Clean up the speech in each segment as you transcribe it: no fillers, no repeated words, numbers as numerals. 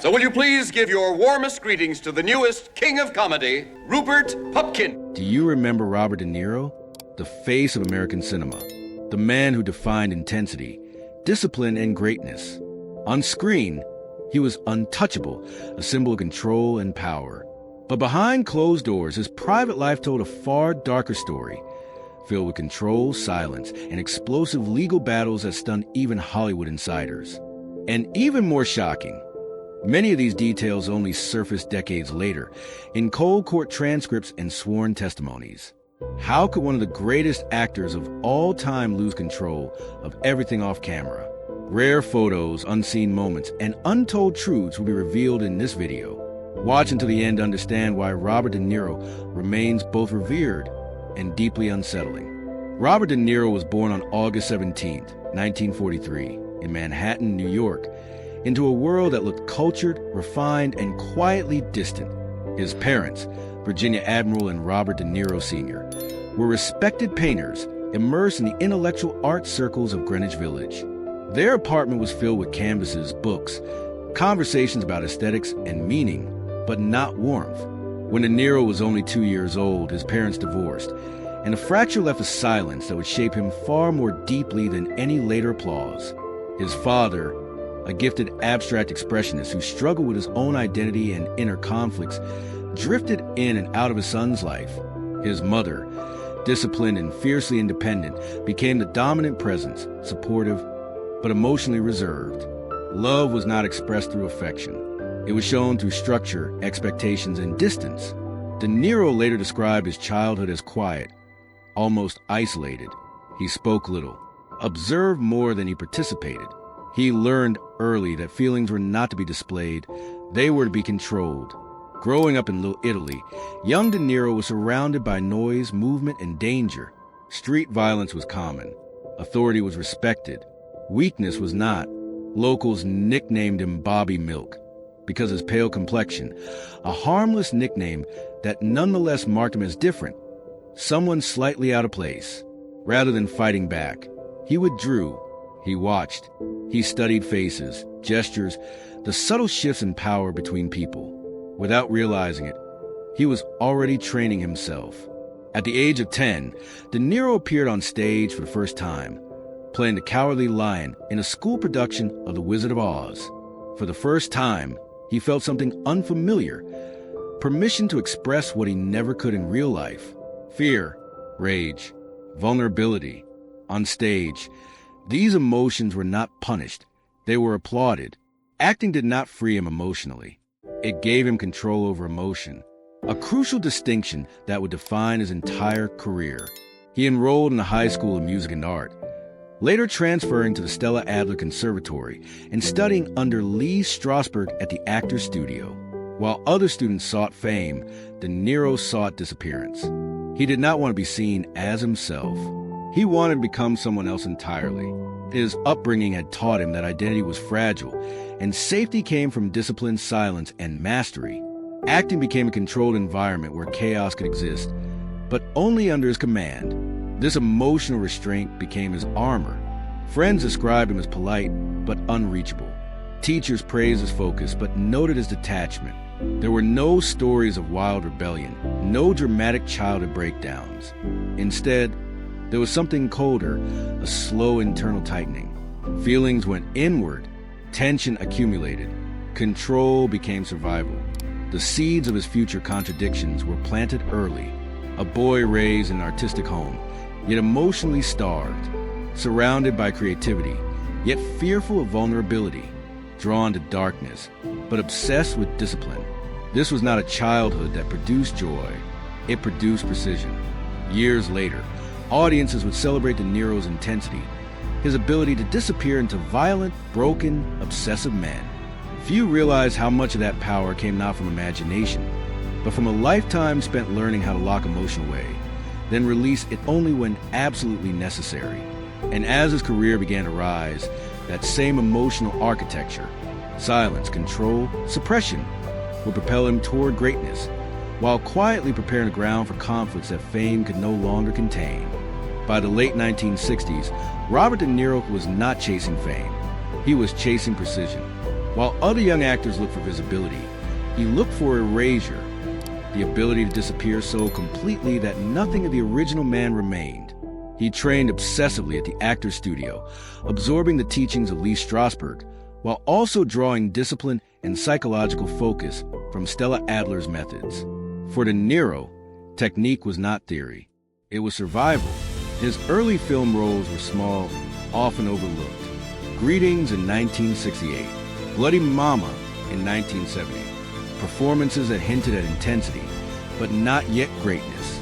So will you please give your warmest greetings to the newest king of comedy, Rupert Pupkin. Do you remember Robert De Niro? The face of American cinema. The man who defined intensity, discipline, and greatness. On screen, he was untouchable, a symbol of control and power. But behind closed doors, his private life told a far darker story, filled with control, silence, and explosive legal battles that stunned even Hollywood insiders. And even more shocking, many of these details only surfaced decades later, in cold court transcripts and sworn testimonies. How could one of the greatest actors of all time lose control of everything off camera? Rare photos, unseen moments, and untold truths will be revealed in this video. Watch until the end to understand why Robert De Niro remains both revered and deeply unsettling. Robert De Niro was born on August 17, 1943, in Manhattan, New York, into a world that looked cultured, refined, and quietly distant. His parents, Virginia Admiral and Robert De Niro Sr., were respected painters immersed in the intellectual art circles of Greenwich Village. Their apartment was filled with canvases, books, conversations about aesthetics and meaning, but not warmth. When De Niro was only 2 years old, his parents divorced, and a fracture left a silence that would shape him far more deeply than any later applause. His father, a gifted abstract expressionist who struggled with his own identity and inner conflicts, drifted in and out of his son's life. His mother, disciplined and fiercely independent, became the dominant presence, supportive, but emotionally reserved. Love was not expressed through affection. It was shown through structure, expectations, and distance. De Niro later described his childhood as quiet, almost isolated. He spoke little, observed more than he participated. He learned early that feelings were not to be displayed, they were to be controlled. Growing up in Little Italy, young De Niro was surrounded by noise, movement, and danger. Street violence was common. Authority was respected. Weakness was not. Locals nicknamed him Bobby Milk because of his pale complexion, a harmless nickname that nonetheless marked him as different, someone slightly out of place. Rather than fighting back, he withdrew. He watched. He studied faces, gestures, the subtle shifts in power between people. Without realizing it, he was already training himself. At the age of 10, De Niro appeared on stage for the first time, playing the Cowardly Lion in a school production of The Wizard of Oz. For the first time, he felt something unfamiliar, permission to express what he never could in real life. Fear, rage, vulnerability. On stage, these emotions were not punished, they were applauded. Acting did not free him emotionally. It gave him control over emotion, a crucial distinction that would define his entire career. He enrolled in the High School of Music and Art, later transferring to the Stella Adler Conservatory and studying under Lee Strasberg at the Actors Studio. While other students sought fame, De Niro sought disappearance. He did not want to be seen as himself. He wanted to become someone else entirely. His upbringing had taught him that identity was fragile, and safety came from discipline, silence, and mastery. Acting became a controlled environment where chaos could exist, but only under his command. This emotional restraint became his armor. Friends described him as polite, but unreachable. Teachers praised his focus, but noted his detachment. There were no stories of wild rebellion, no dramatic childhood breakdowns. Instead, there was something colder, a slow internal tightening. Feelings went inward, tension accumulated, control became survival. The seeds of his future contradictions were planted early. A boy raised in an artistic home, yet emotionally starved, surrounded by creativity, yet fearful of vulnerability, drawn to darkness, but obsessed with discipline. This was not a childhood that produced joy, it produced precision. Years later, audiences would celebrate De Niro's intensity, his ability to disappear into violent, broken, obsessive men. Few realized how much of that power came not from imagination, but from a lifetime spent learning how to lock emotion away, then release it only when absolutely necessary. And as his career began to rise, that same emotional architecture, silence, control, suppression, would propel him toward greatness, while quietly preparing the ground for conflicts that fame could no longer contain. By the late 1960s, Robert De Niro was not chasing fame. He was chasing precision. While other young actors look for visibility, he looked for erasure, the ability to disappear so completely that nothing of the original man remained. He trained obsessively at the actor's studio, absorbing the teachings of Lee Strasberg, while also drawing discipline and psychological focus from Stella Adler's methods. For De Niro, technique was not theory. It was survival. His early film roles were small, often overlooked. Greetings in 1968, Bloody Mama in 1970. Performances that hinted at intensity, but not yet greatness.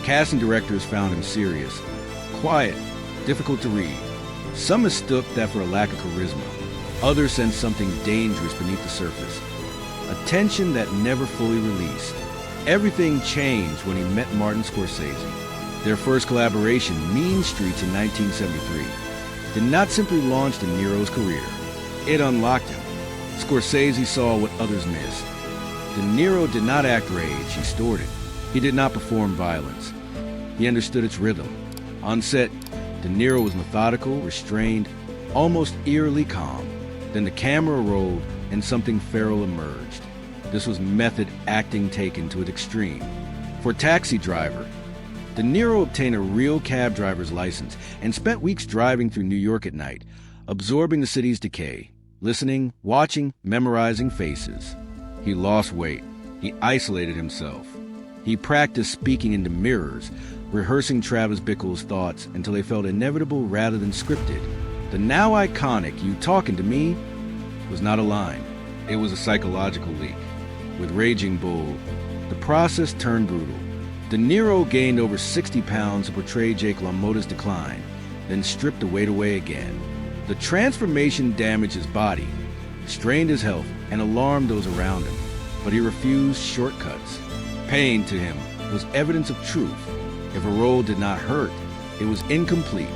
Casting directors found him serious, quiet, difficult to read. Some mistook that for a lack of charisma. Others sensed something dangerous beneath the surface. A tension that never fully released. Everything changed when he met Martin Scorsese. Their first collaboration, Mean Streets in 1973, did not simply launch De Niro's career. It unlocked him. Scorsese saw what others missed. De Niro did not act rage, he stored it. He did not perform violence. He understood its rhythm. On set, De Niro was methodical, restrained, almost eerily calm. Then the camera rolled and something feral emerged. This was method acting taken to an extreme. For Taxi Driver, De Niro obtained a real cab driver's license and spent weeks driving through New York at night, absorbing the city's decay, listening, watching, memorizing faces. He lost weight. He isolated himself. He practiced speaking into mirrors, rehearsing Travis Bickle's thoughts until they felt inevitable rather than scripted. The now iconic "you talking to me" was not a line. It was a psychological leak. With Raging Bull, the process turned brutal. De Niro gained over 60 pounds to portray Jake LaMotta's decline, then stripped the weight away again. The transformation damaged his body, strained his health, and alarmed those around him. But he refused shortcuts. Pain, to him, was evidence of truth. If a role did not hurt, it was incomplete.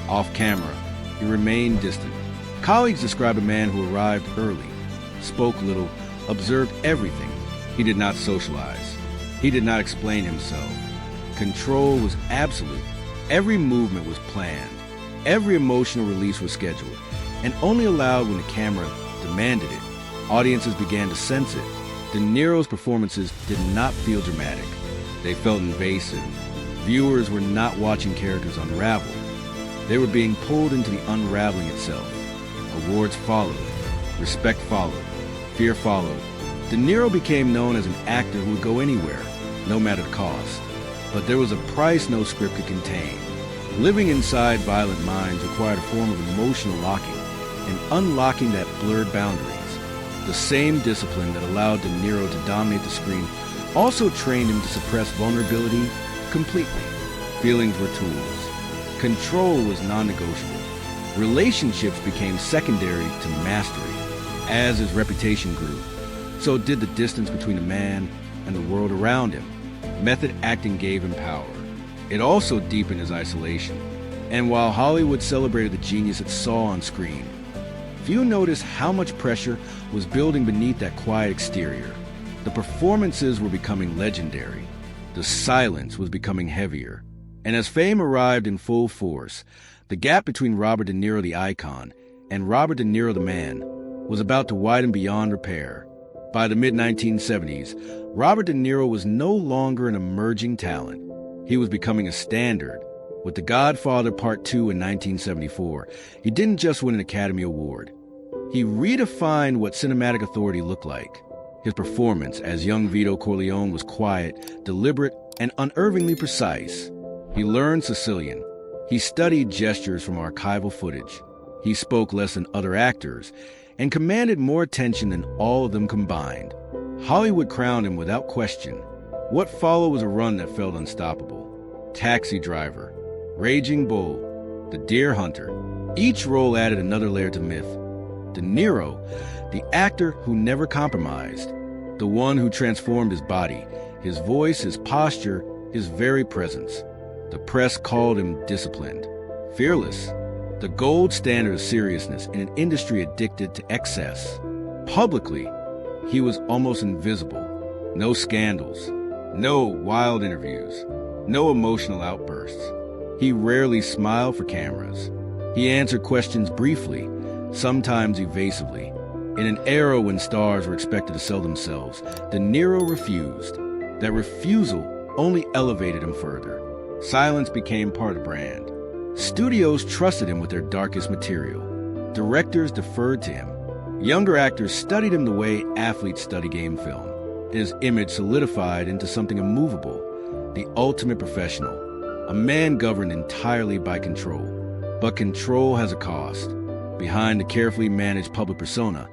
Off camera, he remained distant. Colleagues described a man who arrived early, spoke little, observed everything. He did not socialize. He did not explain himself. Control was absolute. Every movement was planned. Every emotional release was scheduled, and only allowed when the camera demanded it. Audiences began to sense it. De Niro's performances did not feel dramatic. They felt invasive. Viewers were not watching characters unravel. They were being pulled into the unraveling itself. Awards followed. Respect followed. Fear followed. De Niro became known as an actor who would go anywhere, no matter the cost. But there was a price no script could contain. Living inside violent minds required a form of emotional locking, and unlocking that blurred boundaries. The same discipline that allowed De Niro to dominate the screen also trained him to suppress vulnerability completely. Feelings were tools. Control was non-negotiable. Relationships became secondary to mastery. As his reputation grew, so did the distance between the man and the world around him. Method acting gave him power. It also deepened his isolation. And while Hollywood celebrated the genius it saw on screen, few noticed how much pressure was building beneath that quiet exterior. The performances were becoming legendary. The silence was becoming heavier. And as fame arrived in full force, the gap between Robert De Niro the icon and Robert De Niro the man was about to widen beyond repair. By the mid-1970s, Robert De Niro was no longer an emerging talent. He was becoming a standard. With The Godfather Part 2 in 1974, he didn't just win an Academy Award. He redefined what cinematic authority looked like. His performance as young Vito Corleone was quiet, deliberate, and unervingly precise. He learned Sicilian. He studied gestures from archival footage. He spoke less than other actors, and commanded more attention than all of them combined. Hollywood crowned him without question. What followed was a run that felt unstoppable. Taxi Driver, Raging Bull, The Deer Hunter. Each role added another layer to myth. De Niro, the actor who never compromised, the one who transformed his body, his voice, his posture, his very presence. The press called him disciplined, fearless, the gold standard of seriousness in an industry addicted to excess. Publicly, he was almost invisible. No scandals, no wild interviews, no emotional outbursts. He rarely smiled for cameras. He answered questions briefly, sometimes evasively. In an era when stars were expected to sell themselves, De Niro refused. That refusal only elevated him further. Silence became part of the brand. Studios trusted him with their darkest material. Directors deferred to him. Younger actors studied him the way athletes study game film. His image solidified into something immovable, the ultimate professional, a man governed entirely by control. But control has a cost. Behind the carefully managed public persona,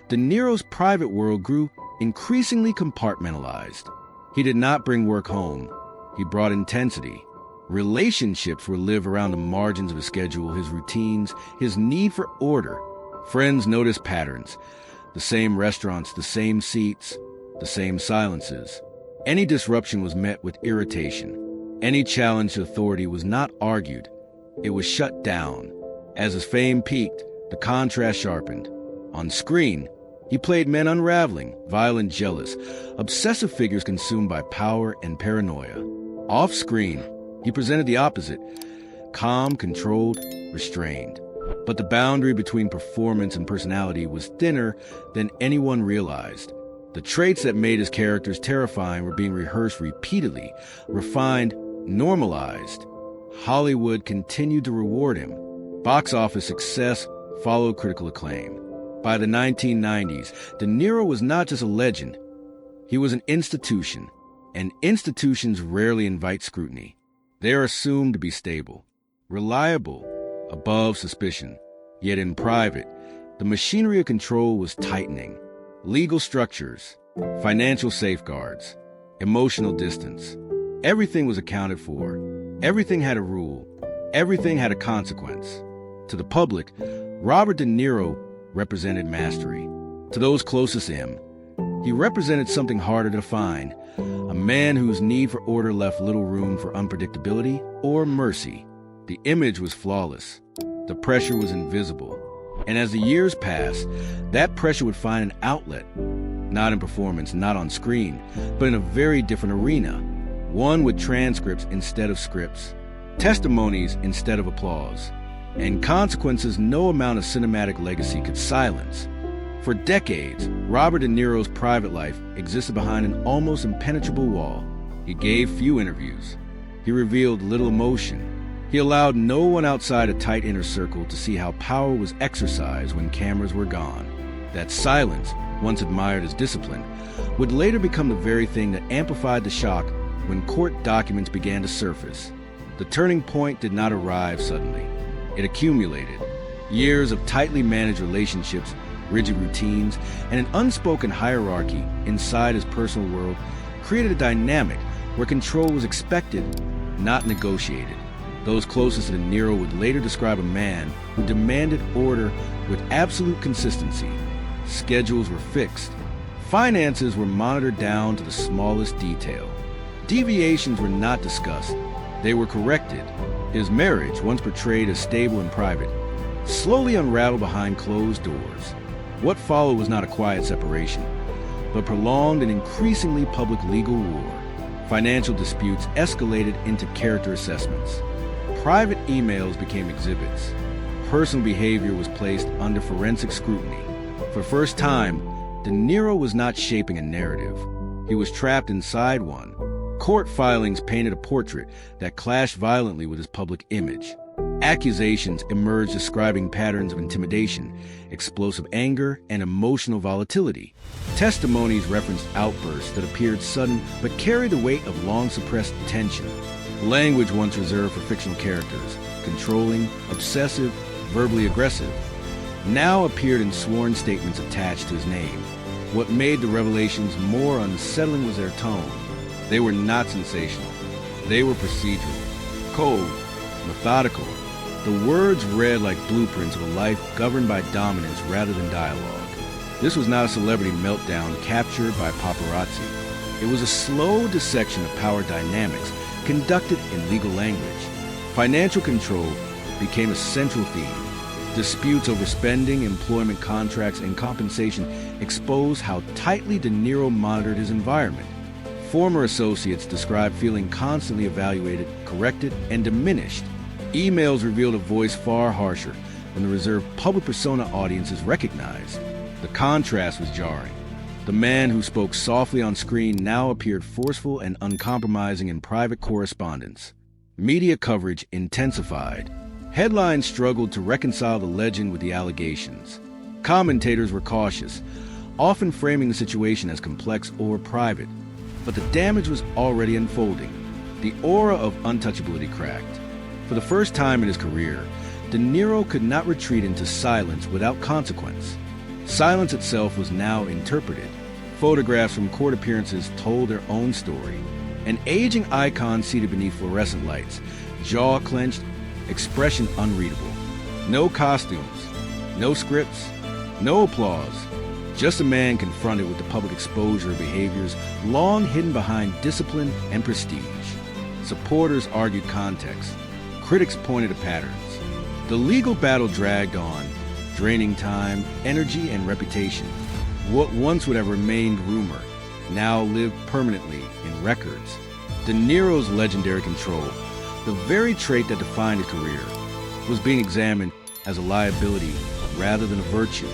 De Niro's private world grew increasingly compartmentalized. He did not bring work home. He brought intensity. Relationships were lived around the margins of his schedule, his routines, his need for order. Friends noticed patterns. The same restaurants, the same seats, the same silences. Any disruption was met with irritation. Any challenge to authority was not argued. It was shut down. As his fame peaked, the contrast sharpened. On screen, he played men unraveling, violent, jealous, obsessive figures consumed by power and paranoia. Off-screen, he presented the opposite, calm, controlled, restrained. But the boundary between performance and personality was thinner than anyone realized. The traits that made his characters terrifying were being rehearsed repeatedly, refined, normalized. Hollywood continued to reward him. Box office success followed critical acclaim. By the 1990s, De Niro was not just a legend. He was an institution, and institutions rarely invite scrutiny. They are assumed to be stable, reliable, above suspicion. Yet in private, the machinery of control was tightening. Legal structures, financial safeguards, emotional distance. Everything was accounted for. Everything had a rule. Everything had a consequence. To the public, Robert De Niro represented mastery. To those closest to him, he represented something harder to define, a man whose need for order left little room for unpredictability or mercy. The image was flawless. The pressure was invisible. And as the years passed, that pressure would find an outlet, not in performance, not on screen, but in a very different arena, one with transcripts instead of scripts, testimonies instead of applause, and consequences no amount of cinematic legacy could silence. For decades, Robert De Niro's private life existed behind an almost impenetrable wall. He gave few interviews. He revealed little emotion. He allowed no one outside a tight inner circle to see how power was exercised when cameras were gone. That silence, once admired as discipline, would later become the very thing that amplified the shock when court documents began to surface. The turning point did not arrive suddenly. It accumulated. Years of tightly managed relationships, rigid routines, and an unspoken hierarchy inside his personal world created a dynamic where control was expected, not negotiated. Those closest to De Niro would later describe a man who demanded order with absolute consistency. Schedules were fixed. Finances were monitored down to the smallest detail. Deviations were not discussed. They were corrected. His marriage, once portrayed as stable and private, slowly unraveled behind closed doors. What followed was not a quiet separation, but prolonged and increasingly public legal war. Financial disputes escalated into character assessments. Private emails became exhibits. Personal behavior was placed under forensic scrutiny. For the first time, De Niro was not shaping a narrative. He was trapped inside one. Court filings painted a portrait that clashed violently with his public image. Accusations emerged describing patterns of intimidation, explosive anger, and emotional volatility. Testimonies referenced outbursts that appeared sudden but carried the weight of long-suppressed tension. Language once reserved for fictional characters, controlling, obsessive, verbally aggressive, now appeared in sworn statements attached to his name. What made the revelations more unsettling was their tone. They were not sensational. They were procedural, cold, methodical. The words read like blueprints of a life governed by dominance rather than dialogue. This was not a celebrity meltdown captured by paparazzi. It was a slow dissection of power dynamics conducted in legal language. Financial control became a central theme. Disputes over spending, employment contracts, and compensation exposed how tightly De Niro monitored his environment. Former associates described feeling constantly evaluated, corrected, and diminished. Emails revealed a voice far harsher than the reserved public persona audiences recognized. The contrast was jarring. The man who spoke softly on screen now appeared forceful and uncompromising in private correspondence. Media coverage intensified. Headlines struggled to reconcile the legend with the allegations. Commentators were cautious, often framing the situation as complex or private. But the damage was already unfolding. The aura of untouchability cracked. For the first time in his career, De Niro could not retreat into silence without consequence. Silence itself was now interpreted. Photographs from court appearances told their own story. An aging icon seated beneath fluorescent lights, jaw clenched, expression unreadable. No costumes, no scripts, no applause. Just a man confronted with the public exposure of behaviors long hidden behind discipline and prestige. Supporters argued context. Critics pointed to patterns. The legal battle dragged on, draining time, energy, and reputation. What once would have remained rumor now lived permanently in records. De Niro's legendary control, the very trait that defined his career, was being examined as a liability rather than a virtue.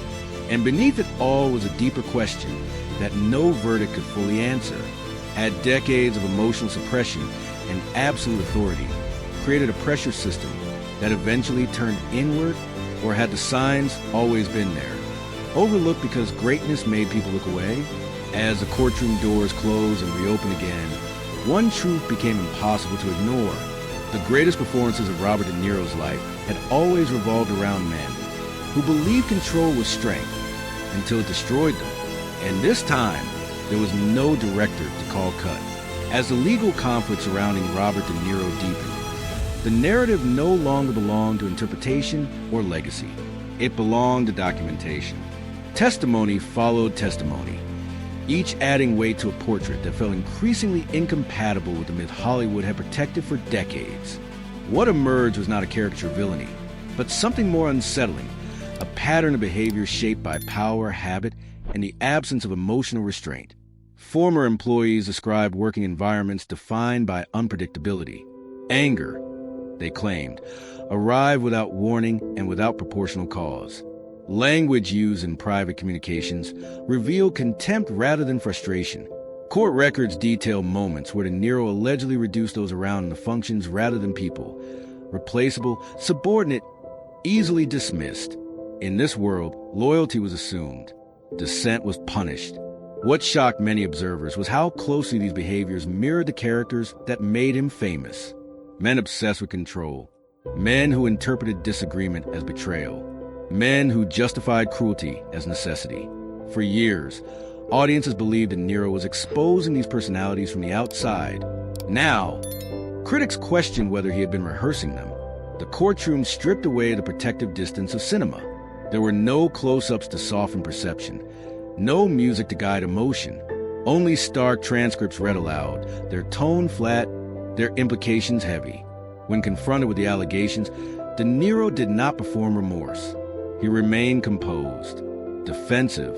And beneath it all was a deeper question that no verdict could fully answer. Had decades of emotional suppression and absolute authority created a pressure system that eventually turned inward, or had the signs always been there? Overlooked because greatness made people look away? As the courtroom doors closed and reopened again, one truth became impossible to ignore. The greatest performances of Robert De Niro's life had always revolved around men who believed control was strength until it destroyed them. And this time, there was no director to call cut. As the legal conflict surrounding Robert De Niro deepened, the narrative no longer belonged to interpretation or legacy. It belonged to documentation. Testimony followed testimony, each adding weight to a portrait that felt increasingly incompatible with the myth Hollywood had protected for decades. What emerged was not a caricature villainy, but something more unsettling, a pattern of behavior shaped by power, habit, and the absence of emotional restraint. Former employees described working environments defined by unpredictability. Anger, they claimed, arrived without warning and without proportional cause. Language used in private communications revealed contempt rather than frustration. Court records detail moments where De Niro allegedly reduced those around him to functions rather than people. Replaceable, subordinate, easily dismissed. In this world, loyalty was assumed. Dissent was punished. What shocked many observers was how closely these behaviors mirrored the characters that made him famous. Men obsessed with control. Men who interpreted disagreement as betrayal. Men who justified cruelty as necessity. For years, audiences believed De Niro was exposing these personalities from the outside. Now, critics questioned whether he had been rehearsing them. The courtroom stripped away the protective distance of cinema. There were no close-ups to soften perception, no music to guide emotion, only stark transcripts read aloud, their tone flat, their implications heavy. When confronted with the allegations, De Niro did not perform remorse. He remained composed, defensive,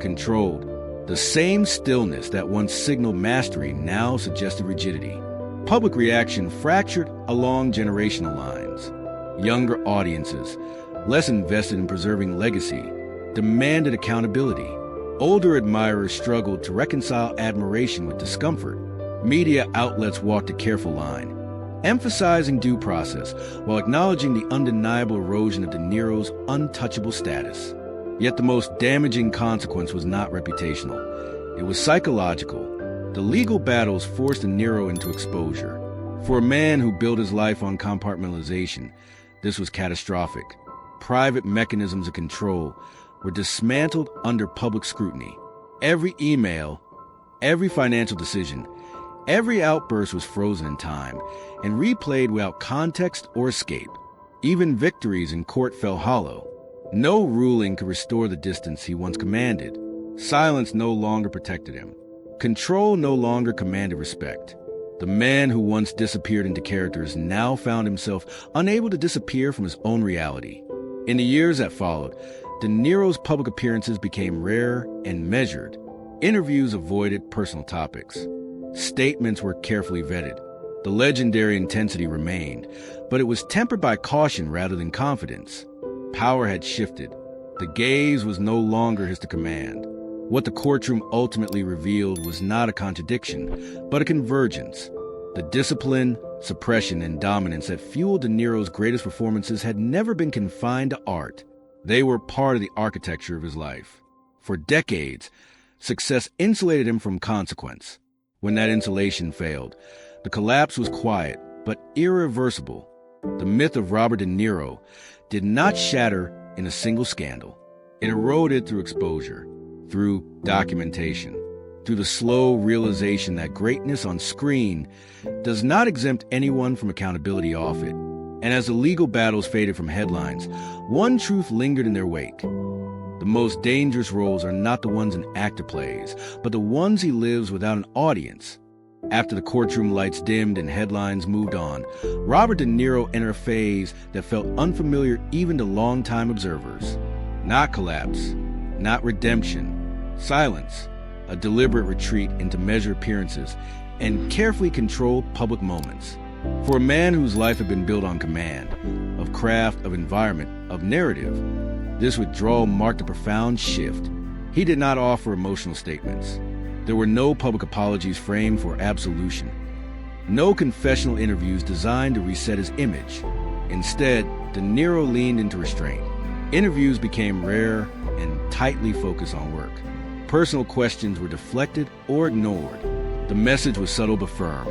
controlled. The same stillness that once signaled mastery now suggested rigidity. Public reaction fractured along generational lines. Younger audiences, less invested in preserving legacy, demanded accountability. Older admirers struggled to reconcile admiration with discomfort. Media outlets walked a careful line, emphasizing due process while acknowledging the undeniable erosion of De Niro's untouchable status. Yet the most damaging consequence was not reputational. It was psychological. The legal battles forced De Niro into exposure. For a man who built his life on compartmentalization, this was catastrophic. Private mechanisms of control were dismantled under public scrutiny. Every email, every financial decision, every outburst was frozen in time and replayed without context or escape. Even victories in court fell hollow. No ruling could restore the distance he once commanded. Silence no longer protected him. Control no longer commanded respect. The man who once disappeared into characters now found himself unable to disappear from his own reality. In the years that followed, De Niro's public appearances became rare and measured. Interviews avoided personal topics. Statements were carefully vetted. The legendary intensity remained, but it was tempered by caution rather than confidence. Power had shifted. The gaze was no longer his to command. What the courtroom ultimately revealed was not a contradiction, but a convergence. The discipline, suppression, and dominance that fueled De Niro's greatest performances had never been confined to art. They were part of the architecture of his life. For decades, success insulated him from consequence. When that insulation failed, the collapse was quiet, but irreversible. The myth of Robert De Niro did not shatter in a single scandal. It eroded through exposure, through documentation, through the slow realization that greatness on screen does not exempt anyone from accountability off it. And as the legal battles faded from headlines, one truth lingered in their wake. The most dangerous roles are not the ones an actor plays, but the ones he lives without an audience. After the courtroom lights dimmed and headlines moved on, Robert De Niro entered a phase that felt unfamiliar even to longtime observers. Not collapse, not redemption, silence, a deliberate retreat into measured appearances and carefully controlled public moments. For a man whose life had been built on command, of craft, of environment, of narrative, this withdrawal marked a profound shift. He did not offer emotional statements. There were no public apologies framed for absolution. No confessional interviews designed to reset his image. Instead, De Niro leaned into restraint. Interviews became rare and tightly focused on work. Personal questions were deflected or ignored. The message was subtle but firm.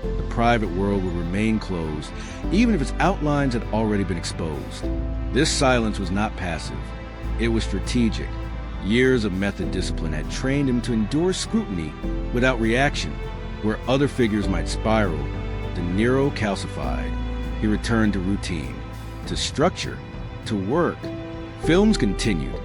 The private world would remain closed, even if its outlines had already been exposed. This silence was not passive. It was strategic. Years of method discipline had trained him to endure scrutiny without reaction. Where other figures might spiral, De Niro calcified. He returned to routine, to structure, to work. Films continued,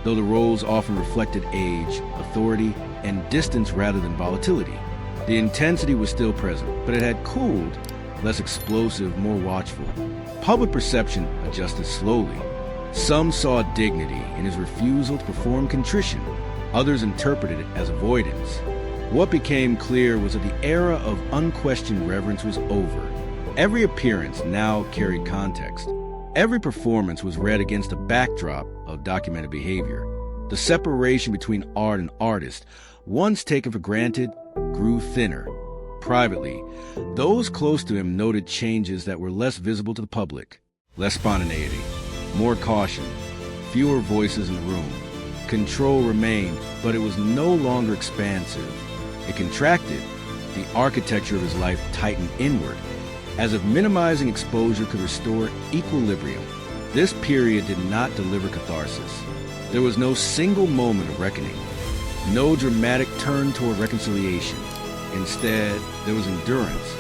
though the roles often reflected age, authority, and distance rather than volatility. The intensity was still present, but it had cooled, less explosive, more watchful. Public perception adjusted slowly. Some saw dignity in his refusal to perform contrition. Others interpreted it as avoidance. What became clear was that the era of unquestioned reverence was over. Every appearance now carried context. Every performance was read against a backdrop of documented behavior. The separation between art and artist, once taken for granted, grew thinner. Privately, those close to him noted changes that were less visible to the public. Less spontaneity, more caution, fewer voices in the room. Control remained, but it was no longer expansive. It contracted. The architecture of his life tightened inward, as if minimizing exposure could restore equilibrium. This period did not deliver catharsis. There was no single moment of reckoning, no dramatic turn toward reconciliation. Instead, there was endurance,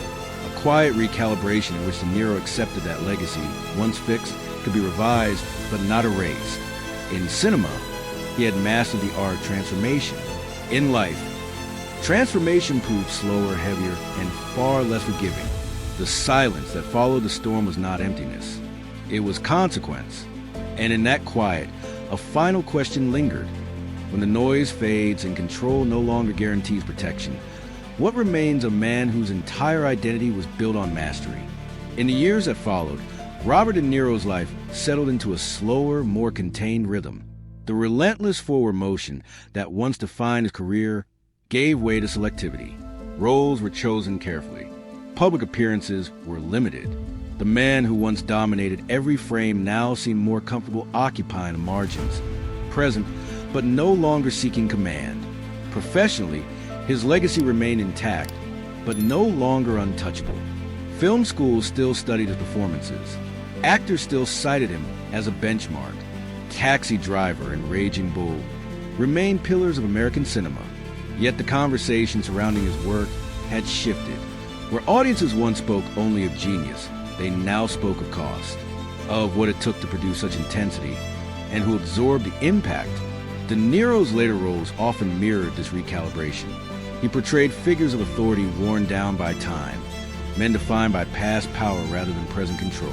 a quiet recalibration in which De Niro accepted that legacy, once fixed, could be revised but not erased. In cinema, he had mastered the art of transformation. In life, transformation proved slower, heavier, and far less forgiving. The silence that followed the storm was not emptiness. It was consequence. And in that quiet, a final question lingered. When the noise fades and control no longer guarantees protection, what remains of a man whose entire identity was built on mastery? In the years that followed, Robert De Niro's life settled into a slower, more contained rhythm. The relentless forward motion that once defined his career gave way to selectivity. Roles were chosen carefully. Public appearances were limited. The man who once dominated every frame now seemed more comfortable occupying the margins, present but no longer seeking command. Professionally, his legacy remained intact, but no longer untouchable. Film schools still studied his performances. Actors still cited him as a benchmark. Taxi Driver and Raging Bull remained pillars of American cinema. Yet the conversation surrounding his work had shifted. Where audiences once spoke only of genius, they now spoke of cost, of what it took to produce such intensity, and who absorbed the impact. De Niro's later roles often mirrored this recalibration. He portrayed figures of authority worn down by time, men defined by past power rather than present control.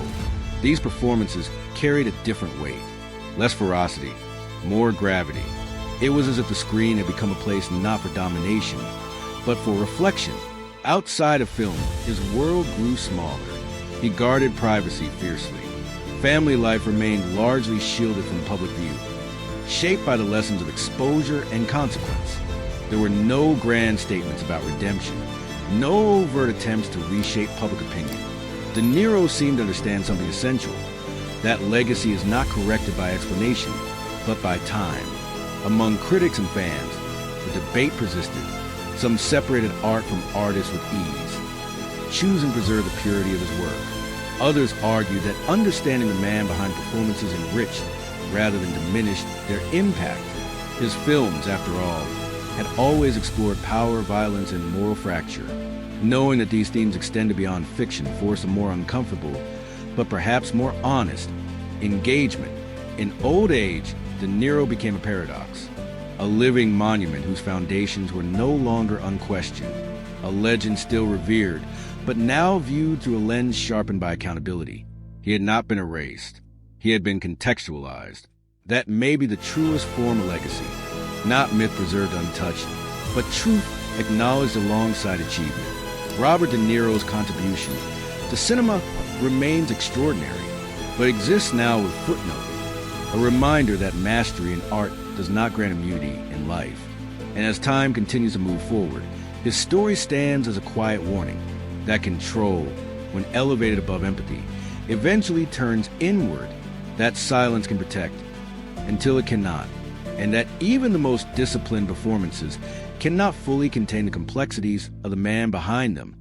These performances carried a different weight, less ferocity, more gravity. It was as if the screen had become a place not for domination, but for reflection. Outside of film, his world grew smaller. He guarded privacy fiercely. Family life remained largely shielded from public view. shaped by the lessons of exposure and consequence. There were no grand statements about redemption, no overt attempts to reshape public opinion. De Niro seemed to understand something essential. That legacy is not corrected by explanation, but by time. Among critics and fans, the debate persisted. Some separated art from artists with ease, choosing to preserve the purity of his work. Others argued that understanding the man behind performances enriched rather than diminished their impact. His films, after all, had always explored power, violence, and moral fracture. Knowing that these themes extended beyond fiction forced a more uncomfortable, but perhaps more honest, engagement. In old age, De Niro became a paradox, a living monument whose foundations were no longer unquestioned, a legend still revered, but now viewed through a lens sharpened by accountability. He had not been erased. He had been contextualized. That may be the truest form of legacy, not myth preserved untouched, but truth acknowledged alongside achievement. Robert De Niro's contribution to cinema remains extraordinary, but exists now with footnote, a reminder that mastery in art does not grant immunity in life. And as time continues to move forward, his story stands as a quiet warning that control, when elevated above empathy, eventually turns inward. That silence can protect until it cannot, and that even the most disciplined performances cannot fully contain the complexities of the man behind them.